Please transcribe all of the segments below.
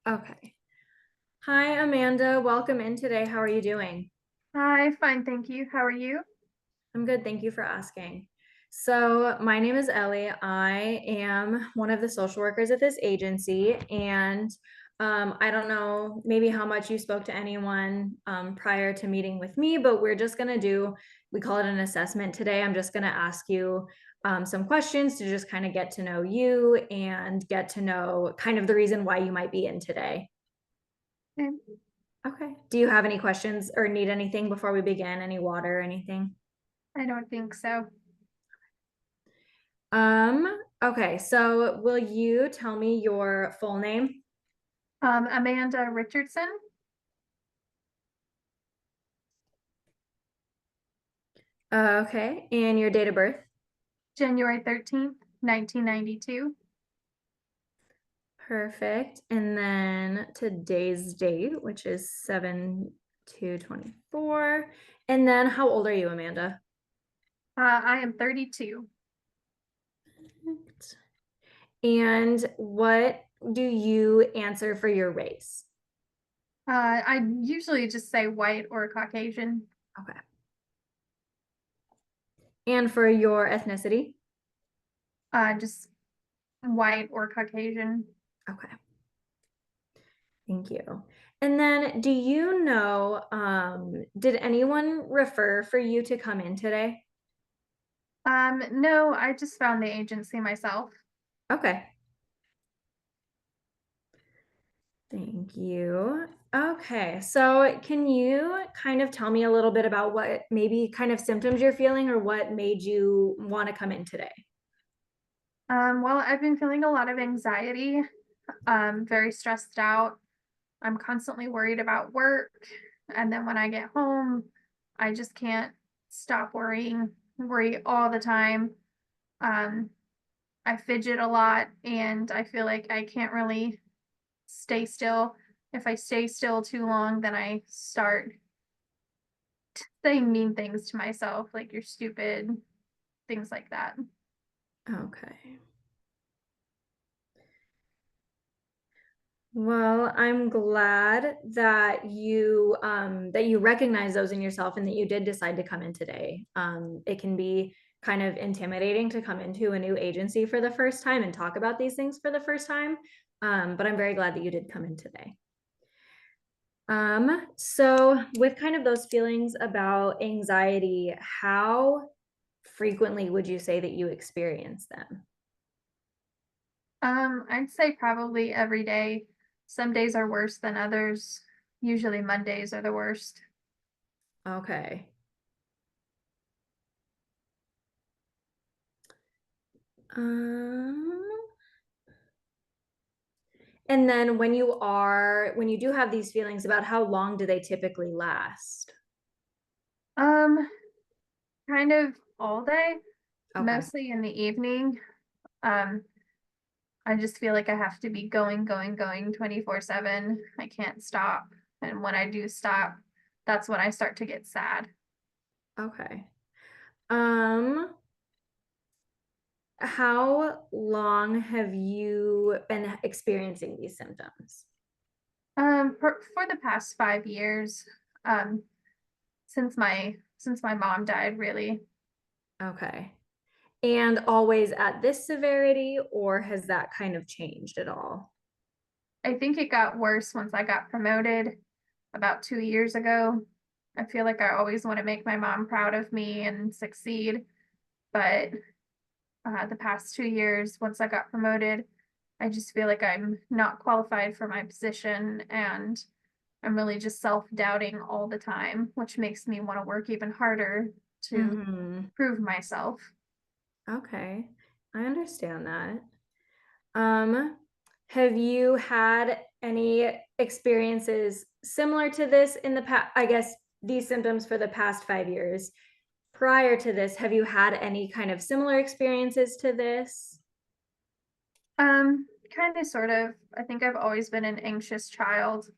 Okay. Hi, Amanda. Welcome in today. How are you doing? Hi, fine, thank you. How are you? I'm good. Thank you for asking. So, my name is Ellie. I am one of the social workers at this agency, and I don't know maybe how much you spoke to anyone prior to meeting with me, but we're just going to we call it an assessment today. I'm just going to ask you some questions to just kind of get to know you and get to know kind of the reason why you might be in today. Okay. Okay. Do you have any questions or need anything before we begin? Any water or anything? I don't think so. Okay, so will you tell me your full name? Amanda Richardson, Okay, and your date of birth? January 13th, 1992. Perfect. And then today's date, which is 7/2/24. And then how old are you, Amanda? I am 32. Perfect. And what do you answer for your race? I usually just say white or Caucasian, Okay. And for your ethnicity? just white or Caucasian. Okay. Thank you. And then do you know, did anyone refer for you to come in today? No, I just found the agency myself. Okay. Thank you. Okay. So can you kind of tell me a little bit about what maybe kind of symptoms you're feeling or what made you want to come in today? Well, I've been feeling a lot of anxiety, very stressed out. I'm constantly worried about work. And then when I get home, I just can't stop worry all the time. Um, I fidget a lot and I feel like I can't really stay still. If I stay still too long, then I start saying mean things to myself, like you're stupid, things like that. Okay. Well, I'm glad that you recognize those in yourself and that you did decide to come in today. It can be kind of intimidating to come into a new agency for the first time and talk about these things for the first time. But I'm very glad that you did come in today. So with kind of those feelings about anxiety, how frequently would you say that you experience them? I'd say probably every day. Some days are worse than others. Usually Mondays are the worst. Okay. Um, And then when you do have these feelings, about how long do they typically last? Um, Kind of all day, Okay. mostly in the evening. Um, I just feel like I have to be going 24/7. I can't stop. And when I do stop, that's when I start to get sad. Okay. Um, how long have you been experiencing these symptoms? For the past 5 years, um, since my mom died, really. Okay. And always at this severity, or has that kind of changed at all? I think it got worse once I got promoted about 2 years ago. I feel like I always want to make my mom proud of me and succeed, but the past 2 years, once I got promoted, I just feel like I'm not qualified for my position and I'm really just self doubting all the time, which makes me want to work even harder to Mm-hmm. prove myself. Okay. I understand that. Um, have you had any experiences similar to this in the past? I guess these symptoms for the past 5 years. Prior to this, have you had any kind of similar experiences to this? Kind of, sort of. I think I've always been an anxious child,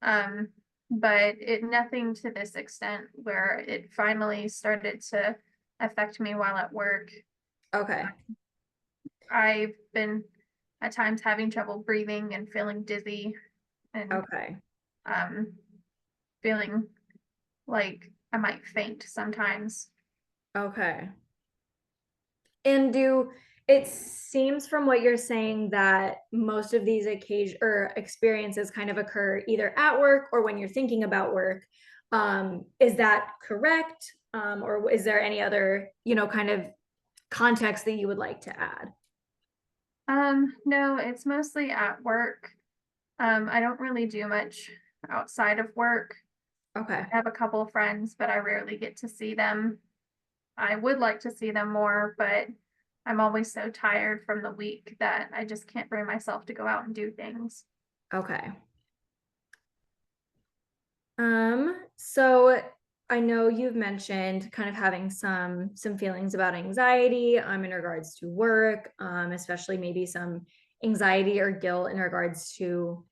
um, but it nothing to this extent where it finally started to affect me while at work. Okay. I've been at times having trouble breathing and feeling dizzy. and Okay. um, feeling like I might faint sometimes. Okay. And it seems from what you're saying that most of these occasion or experiences kind of occur either at work or when you're thinking about work. Is that correct? Or is there any other, kind of context that you would like to add? No, it's mostly at work. I don't really do much outside of work. I Okay. have a couple of friends, but I rarely get to see them. I would like to see them more, but I'm always so tired from the week that I just can't bring myself to go out and do things. Okay. So I know you've mentioned kind of having some feelings about anxiety in regards to work, especially maybe some anxiety or guilt in regards to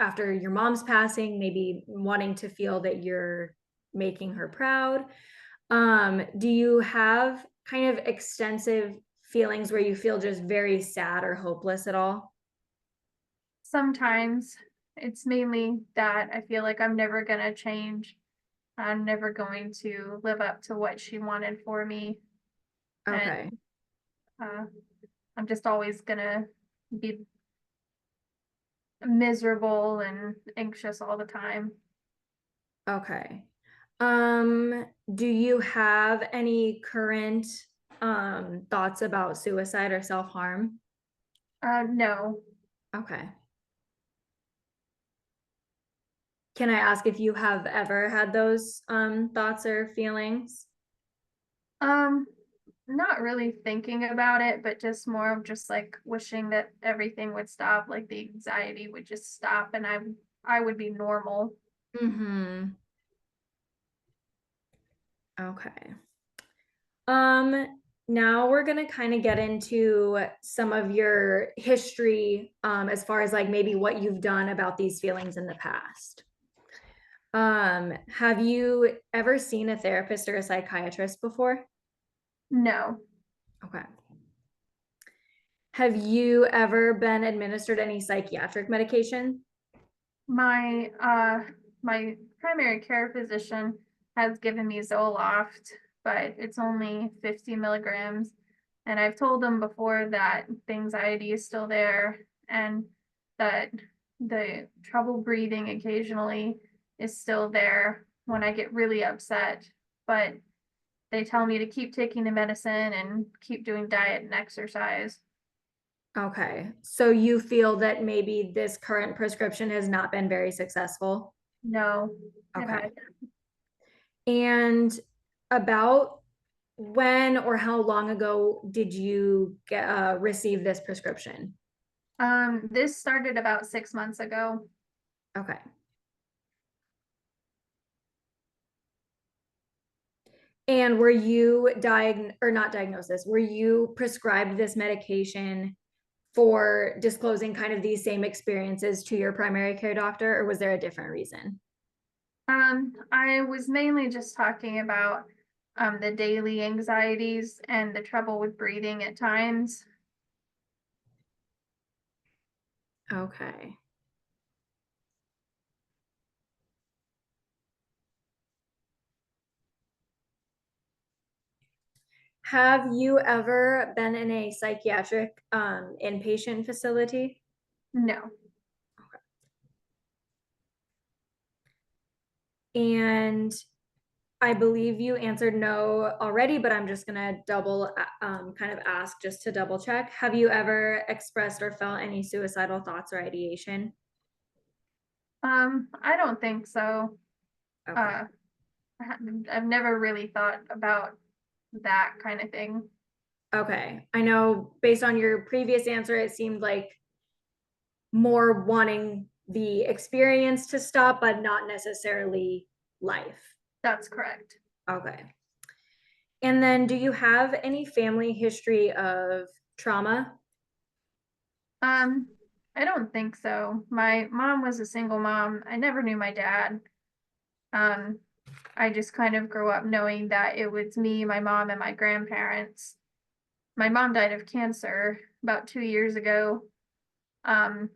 after your mom's passing, maybe wanting to feel that you're making her proud. Do you have kind of extensive feelings where you feel just very sad or hopeless at all? Sometimes it's mainly that I feel like I'm never going to change. I'm never going to live up to what she wanted for me. And Okay. uh, I'm just always going to be miserable and anxious all the time. Okay. Do you have any current thoughts about suicide or self-harm? No. Okay. Can I ask if you have ever had those thoughts or feelings? Um, Not really thinking about it, but just more of just like wishing that everything would stop, like the anxiety would just stop and I would be normal. Mm-hmm. Okay. Now we're gonna kind of get into some of your history, as far as like maybe what you've done about these feelings in the past. Have you ever seen a therapist or a psychiatrist before? No. Okay. Have you ever been administered any psychiatric medication? My my primary care physician has given me Zoloft, but it's only 50 milligrams. And I've told them before that the anxiety is still there and that the trouble breathing occasionally is still there when I get really upset. But they tell me to keep taking the medicine and keep doing diet and exercise. Okay. So you feel that maybe this current prescription has not been very successful? No, it Okay. has. And about when or how long ago did you receive this prescription? This started about 6 months ago. Okay. And were you or not diagnosed this? Were you prescribed this medication for disclosing kind of these same experiences to your primary care doctor, or was there a different reason? I was mainly just talking about the daily anxieties and the trouble with breathing at times. Okay. Have you ever been in a psychiatric inpatient facility? No. And I believe you answered no already, but I'm just gonna double kind of ask just to double check. Have you ever expressed or felt any suicidal thoughts or ideation? I don't think so. Okay. Uh, I've never really thought about that kind of thing. Okay. I know based on your previous answer, it seemed like more wanting the experience to stop, but not necessarily life. That's correct. Okay. And then do you have any family history of trauma? Um, I don't think so. My mom was a single mom. I never knew my dad. Um, I just kind of grew up knowing that it was me, my mom, and my grandparents. My mom died of cancer about 2 years ago. Um,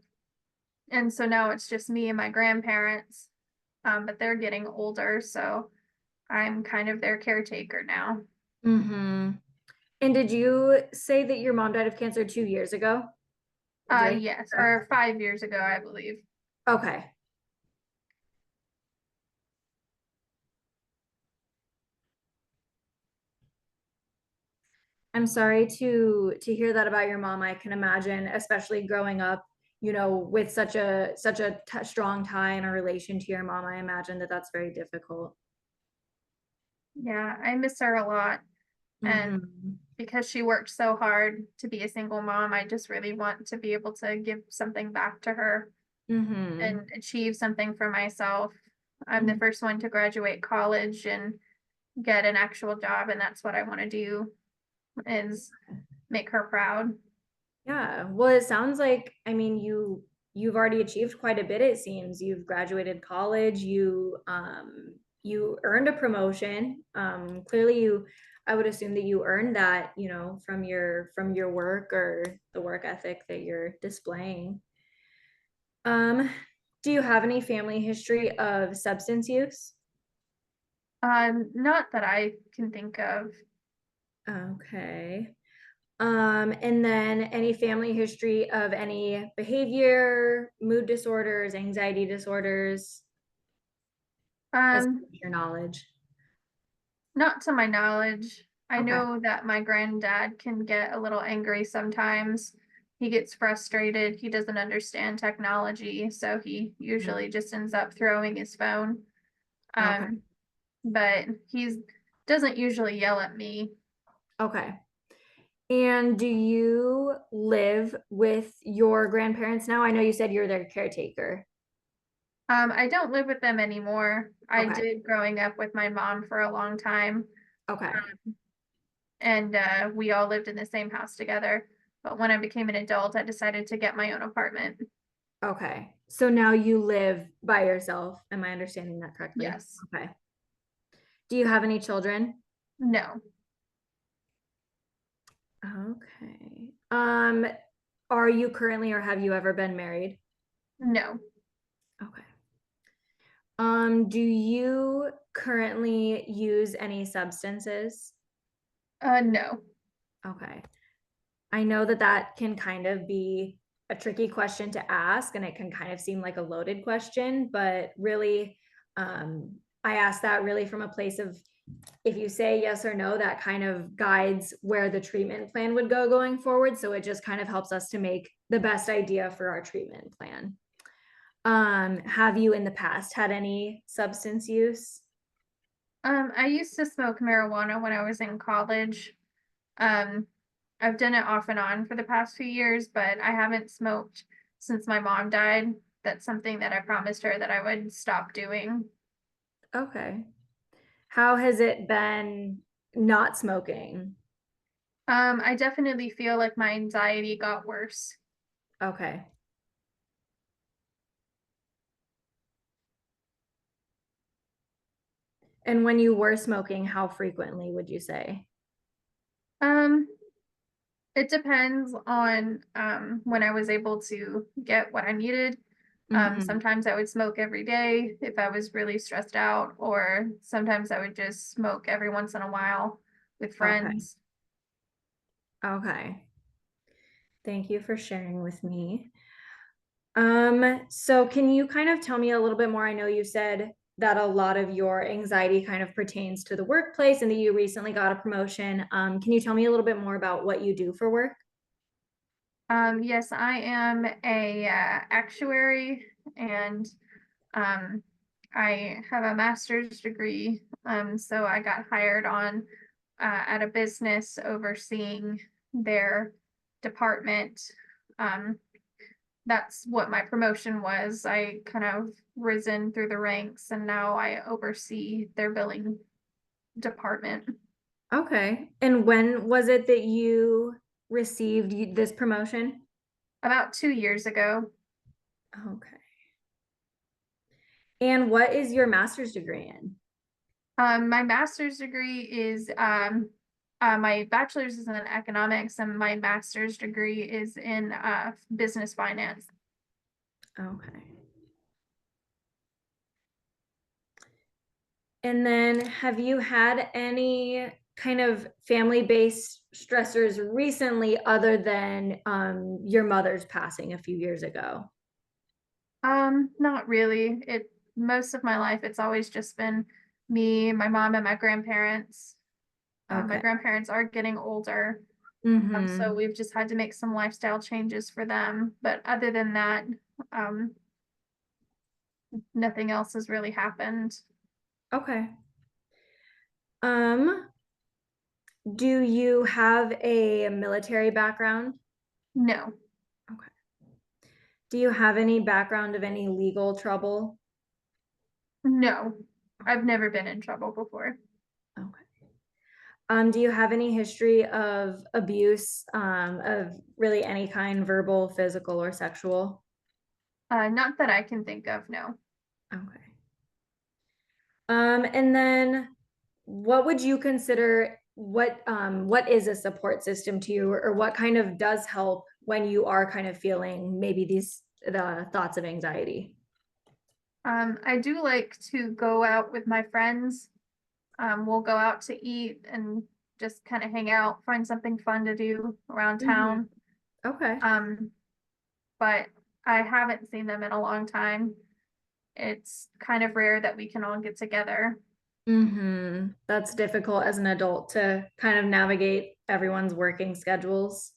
And so now it's just me and my grandparents, but they're getting older, so I'm kind of their caretaker now. Mm-hmm. And did you say that your mom died of cancer 2 years ago? Did I? Yes, or 5 years ago, I believe. Okay. I'm sorry to hear that about your mom. I can imagine, especially growing up, with such a strong tie and a relation to your mom. I imagine that that's very difficult. Yeah, I miss her a lot. And Mm-hmm. because she worked so hard to be a single mom, I just really want to be able to give something back to her Mm-hmm. and achieve something for myself. I'm the first one to graduate college and get an actual job, and that's what I want to do is make her proud. Yeah. Well, it sounds like, I mean, you've already achieved quite a bit, it seems. You've graduated college, you earned a promotion. Clearly I would assume that you earned that, from your work or the work ethic that you're displaying. Um, do you have any family history of substance use? Not that I can think of. Okay. And then any family history of any behavior, mood disorders, anxiety disorders, as Um, your knowledge. Not to my knowledge. I Okay. know that my granddad can get a little angry sometimes. He gets frustrated. He doesn't understand technology, so he Mm. usually just ends up throwing his phone. Okay. Um, but he's doesn't usually yell at me. Okay. And do you live with your grandparents now? I know you said you're their caretaker. I don't live with them anymore. I Okay. did growing up with my mom for a long time, Okay. and we all lived in the same house together. But when I became an adult, I decided to get my own apartment. Okay. So now you live by yourself. Am I understanding that correctly? Yes. Okay. Do you have any children? No. Okay. Are you currently or have you ever been married? No. Okay. Do you currently use any substances? No. Okay. I know that that can kind of be a tricky question to ask, and it can kind of seem like a loaded question, but really, I ask that really from a place of if you say yes or no, that kind of guides where the treatment plan would go going forward. So it just kind of helps us to make the best idea for our treatment plan. Have you in the past had any substance use? I used to smoke marijuana when I was in college. Um, I've done it off and on for the past few years, but I haven't smoked since my mom died. That's something that I promised her that I would stop doing. Okay. How has it been not smoking? I definitely feel like my anxiety got worse. Okay. And when you were smoking, how frequently would you say? Um, it depends on when I was able to get what I needed. Hmm. Sometimes I would smoke every day if I was really stressed out, or sometimes I would just smoke every once in a while with Okay. friends. Okay. Thank you for sharing with me. So can you kind of tell me a little bit more? I know you said that a lot of your anxiety kind of pertains to the workplace and that you recently got a promotion. Can you tell me a little bit more about what you do for work? Yes, I am a actuary, and um, I have a master's degree. So I got hired on at a business overseeing their department. Um, that's what my promotion was. I kind of risen through the ranks, and now I oversee their billing department. Okay. And when was it that you received this promotion? About 2 years ago. Okay. And what is your master's degree in? My master's degree is my bachelor's is in economics, and my master's degree is in business finance. Okay. And then have you had any kind of family-based stressors recently other than your mother's passing a few years ago? Not really. Most of my life it's always just been me, my mom, and my grandparents. My Okay. grandparents are getting older, so Mm-hmm. we've just had to make some lifestyle changes for them. But other than that, um, nothing else has really happened. Okay. Um, do you have a military background? No, Okay. Do you have any background of any legal trouble? no, I've never been in trouble before. Okay. Do you have any history of abuse, of really any kind, verbal, physical, or sexual? Not that I can think of, no. Okay. And then what would you consider what is a support system to you, or what kind of does help when you are kind of feeling maybe the thoughts of anxiety? I do like to go out with my friends. We'll go out to eat and just kind of hang out, find something fun to do around Hmm. town. Okay. Um, but I haven't seen them in a long time. It's kind of rare that we can all get together. That's difficult as an adult to kind of navigate everyone's working schedules.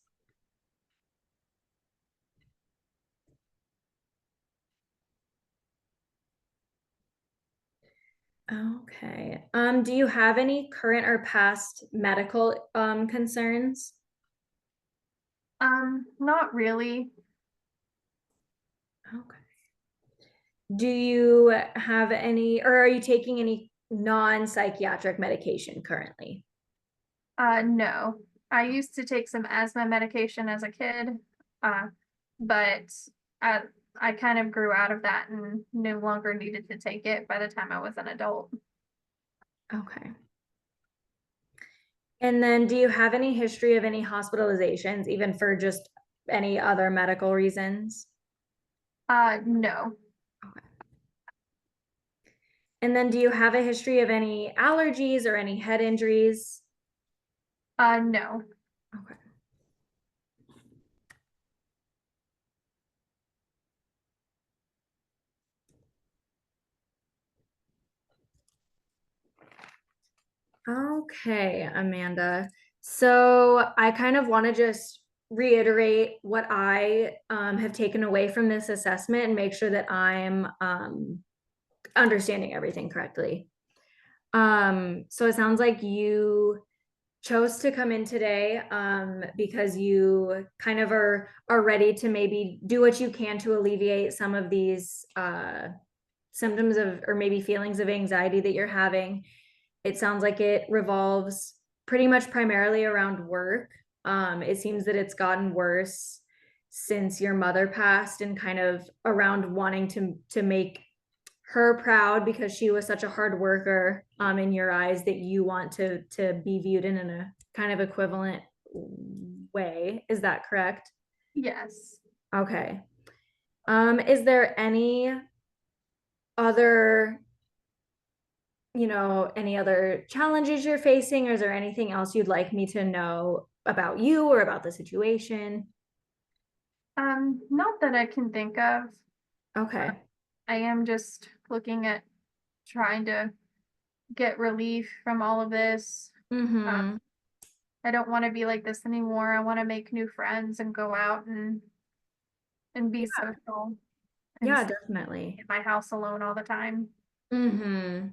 Okay. Do you have any current or past medical concerns? Not really. Okay. Do you have any, or are you taking any non-psychiatric medication currently? No. I used to take some asthma medication as a kid, uh, but I, I kind of grew out of that and no longer needed to take it by the time I was an adult. Okay. And then do you have any history of any hospitalizations, even for just any other medical reasons? No. Okay. And then do you have a history of any allergies or any head injuries? No. Okay. Okay, Amanda. So I kind of want to just reiterate what I have taken away from this assessment and make sure that I'm understanding everything correctly. So it sounds like you chose to come in today because you kind of are ready to maybe do what you can to alleviate some of these symptoms of or maybe feelings of anxiety that you're having. It sounds like it revolves pretty much primarily around work. It seems that it's gotten worse since your mother passed, and kind of around wanting to make her proud because she was such a hard worker in your eyes, that you want to be viewed in a kind of equivalent way. Is that correct? Yes. Okay. Is there any other, any other challenges you're facing, or is there anything else you'd like me to know about you or about the situation? Not that I can think of. Uh, Okay. I am just looking at trying to get relief from all of this. Um, Mm-hmm. I don't want to be like this anymore. I want to make new friends and go out and be social Yeah, instead of definitely. in my house alone all the time. Mm-hmm.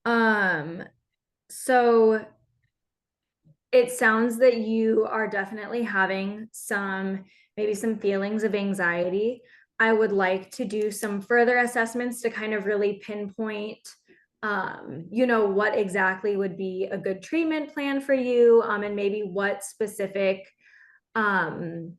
Um, so it sounds that you are definitely having maybe some feelings of anxiety. I would like to do some further assessments to kind of really pinpoint, what exactly would be a good treatment plan for you, and maybe what specific um,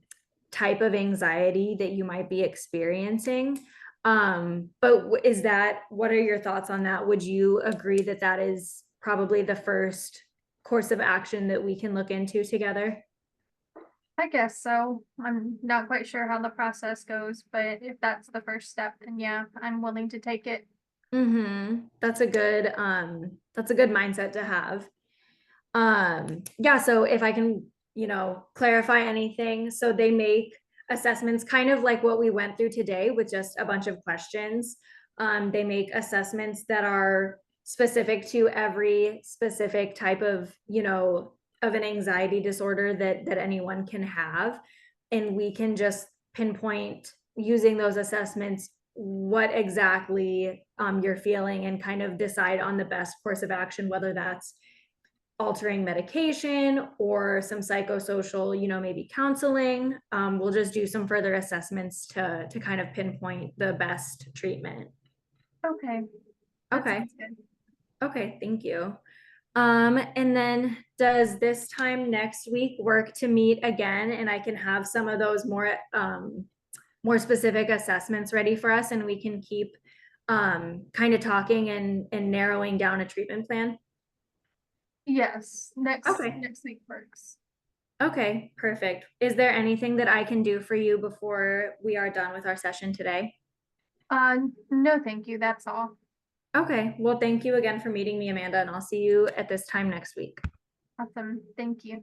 type of anxiety that you might be experiencing. But what are your thoughts on that? Would you agree that that is probably the first course of action that we can look into together? I guess so. I'm not quite sure how the process goes, but if that's the first step, then yeah, I'm willing to take it. That's a good mindset to have. Yeah, so if I can, clarify anything, so they make assessments kind of like what we went through today with just a bunch of questions. They make assessments that are specific to every specific type of, of an anxiety disorder that anyone can have. And we can just pinpoint using those assessments what exactly you're feeling and kind of decide on the best course of action, whether that's altering medication or some psychosocial, maybe counseling. We'll just do some further assessments to kind of pinpoint the best treatment. Okay, that Okay. sounds good. Okay. Thank you. And then does this time next week work to meet again and I can have some of those more specific assessments ready for us and we can keep kind of talking and narrowing down a treatment plan? Yes, next Okay. next week works. Okay, perfect. Is there anything that I can do for you before we are done with our session today? No, thank you. That's all. Okay, well, thank you again for meeting me, Amanda, and I'll see you at this time next week. Awesome. Thank you.